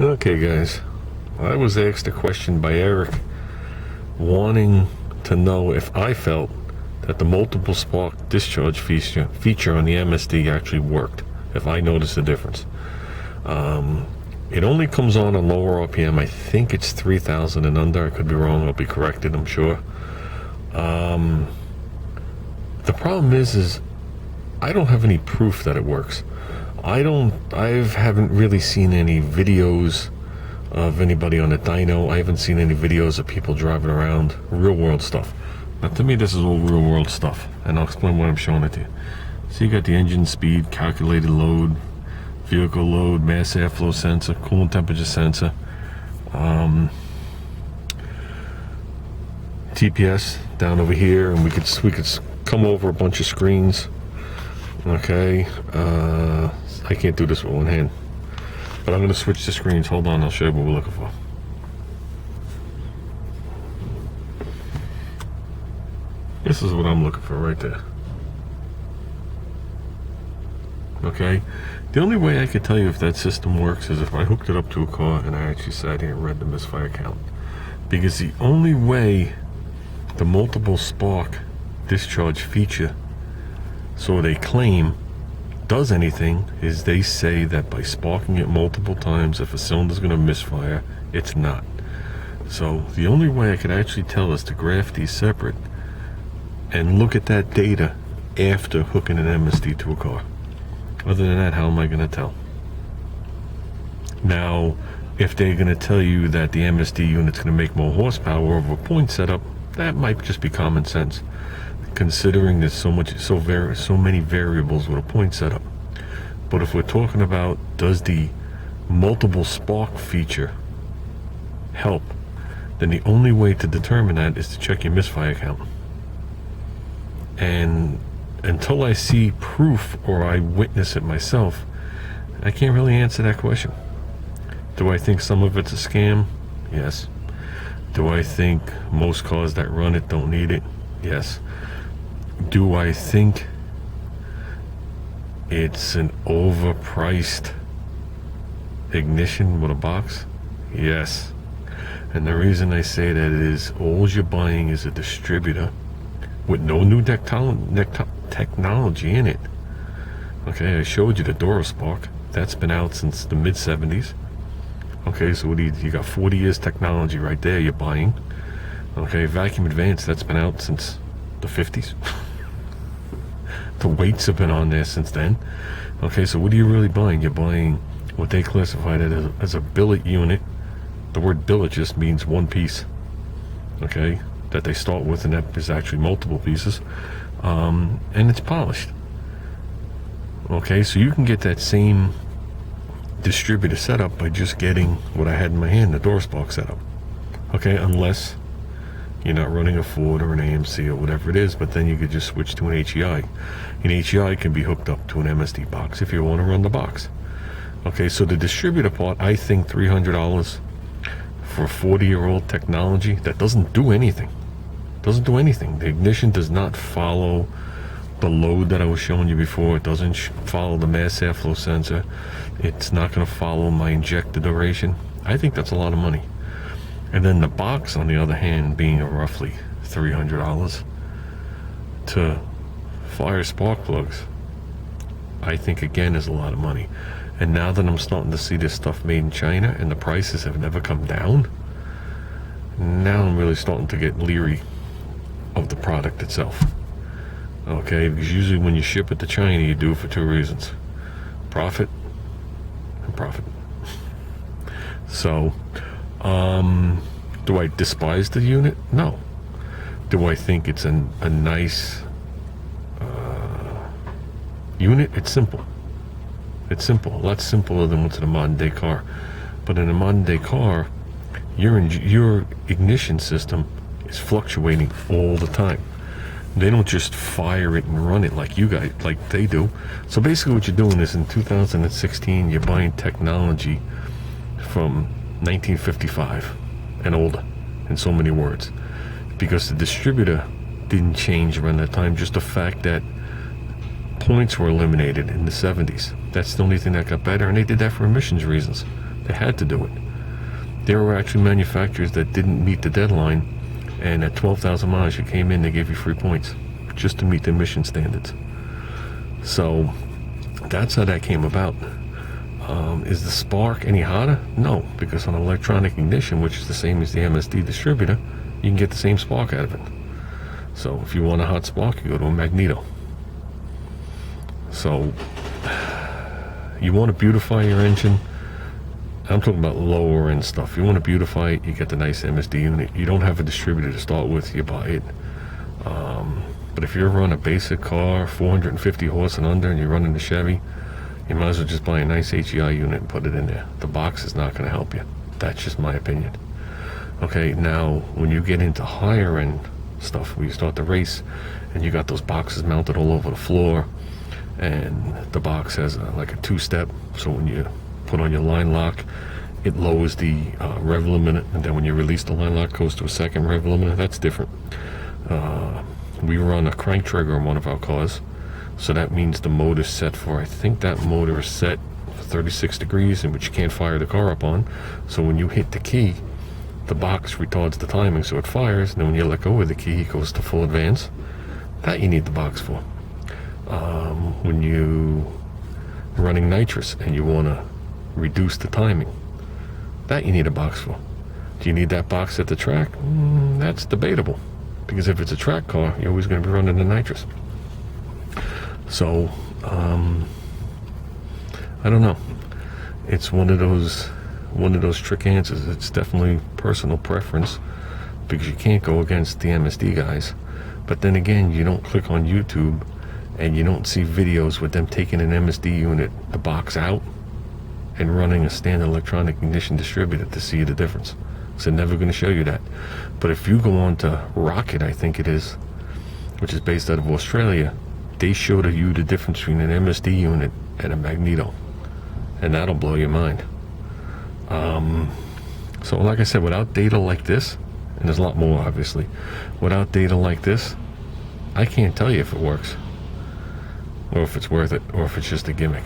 Okay, guys, I was asked a question by Eric wanting to know if I felt that the multiple spark discharge feature on the MSD actually worked, if I noticed a difference. It only comes on a lower RPM. I think it's 3,000 and under. I could be wrong. I'll be corrected, I'm sure. The problem is I don't have any proof that it works. I haven't really seen any videos of anybody on a dyno. I haven't seen any videos of people driving around, real world stuff. Now to me this is all real world stuff, and I'll explain what I'm showing it to you. So you got the engine speed, calculated load, vehicle load, mass airflow sensor, coolant temperature sensor, TPS down over here, and we could come over a bunch of screens. Okay, I can't do this with one hand, but I'm going to switch the screens. Hold on, I'll show you what we're looking for. This is what I'm looking for right there. Okay, the only way I could tell you if that system works is if I hooked it up to a car and I actually sat here and read the misfire count. Because the only way the multiple spark discharge feature, so they claim, does anything is they say that by sparking it multiple times, if a cylinder's going to misfire, it's not. So the only way I could actually tell is to graph these separate and look at that data after hooking an MSD to a car. Other than that, how am I going to tell? Now, if they're going to tell you that the MSD unit's going to make more horsepower over a point setup, that might just be common sense, considering there's so many variables with a point setup. But if we're talking about does the multiple spark feature help, then the only way to determine that is to check your misfire count. And until I see proof or I witness it myself, I can't really answer that question. Do I think some of it's a scam? Yes. Do I think most cars that run it don't need it? Yes. Do I think it's an overpriced ignition with a box? Yes. And the reason I say that is all you're buying is a distributor with no new technology in it. Okay, I showed you the DuraSpark. That's been out since the mid-70s. Okay, so what do you got 40 years technology right there you're buying. Okay, Vacuum Advanced, that's been out since the 50s. The weights have been on there since then. Okay, so what are you really buying? You're buying what they classified it as a billet unit. The word billet just means one piece. Okay, that they start with, and that is actually multiple pieces. And it's polished. Okay, so you can get that same distributor setup by just getting what I had in my hand, the DuraSpark setup. Okay, unless you're not running a Ford or an AMC or whatever it is, but then you could just switch to an HEI. An HEI can be hooked up to an MSD box if you want to run the box. Okay, so the distributor part, I think $300 for 40-year-old technology that doesn't do anything. Doesn't do anything. The ignition does not follow the load that I was showing you before. It doesn't follow the mass airflow sensor. It's not going to follow my injector duration. I think that's a lot of money. And then the box, on the other hand, being roughly $300 to fire spark plugs, I think again is a lot of money. And now that I'm starting to see this stuff made in China and the prices have never come down, now I'm really starting to get leery of the product itself. Okay, because usually when you ship it to China, you do it for two reasons: profit and profit. So, do I despise the unit? No. Do I think it's a nice unit? It's simple. It's simple, a lot simpler than what's in a modern day car. But in a modern day car, your ignition system is fluctuating all the time. They don't just fire it and run it like you guys, like they do. So basically what you're doing is in 2016, you're buying technology from 1955 and older, in so many words. Because the distributor didn't change around that time, just the fact that points were eliminated in the 70s. That's the only thing that got better, and they did that for emissions reasons. They had to do it. There were actually manufacturers that didn't meet the deadline, and at 12,000 miles you came in, they gave you free points just to meet the emission standards. So that's how that came about. Is the spark any hotter? No, because on electronic ignition, which is the same as the MSD distributor, you can get the same spark out of it. So if you want a hot spark, you go to a magneto. So you want to beautify your engine. I'm talking about lower end stuff. You want to beautify it, you get the nice MSD unit. You don't have a distributor to start with, you buy it. But if you're running a basic car, 450 horse and under, and you're running the Chevy, you might as well just buy a nice HEI unit and put it in there. The box is not going to help you. That's just my opinion. Okay, now when you get into higher end stuff, where you start to race, and you got those boxes mounted all over the floor, and the box has like a two-step, so when you put on your line lock, it lowers the rev limiter, and then when you release the line lock, it goes to a second rev limiter. That's different. We run a crank trigger on one of our cars, so that means the motor's set for, I think that motor is set for 36 degrees, in which you can't fire the car up on. So when you hit the key, the box retards the timing, so it fires, and then when you let go of the key, it goes to full advance. That you need the box for. When you running nitrous and you want to reduce the timing, that you need a box for. Do you need that box at the track? That's debatable, because if it's a track car, you're always going to be running the nitrous. So I don't know. It's one of those trick answers. It's definitely personal preference, because you can't go against the MSD guys. But then again, you don't click on YouTube and you don't see videos with them taking an MSD unit, the box out, and running a standard electronic ignition distributor to see the difference. So they're never going to show you that. But if you go on to Rocket, I think it is, which is based out of Australia, they showed you the difference between an MSD unit and a magneto, and that'll blow your mind. So like I said, without data like this, and there's a lot more obviously, without data like this, I can't tell you if it works, or if it's worth it, or if it's just a gimmick.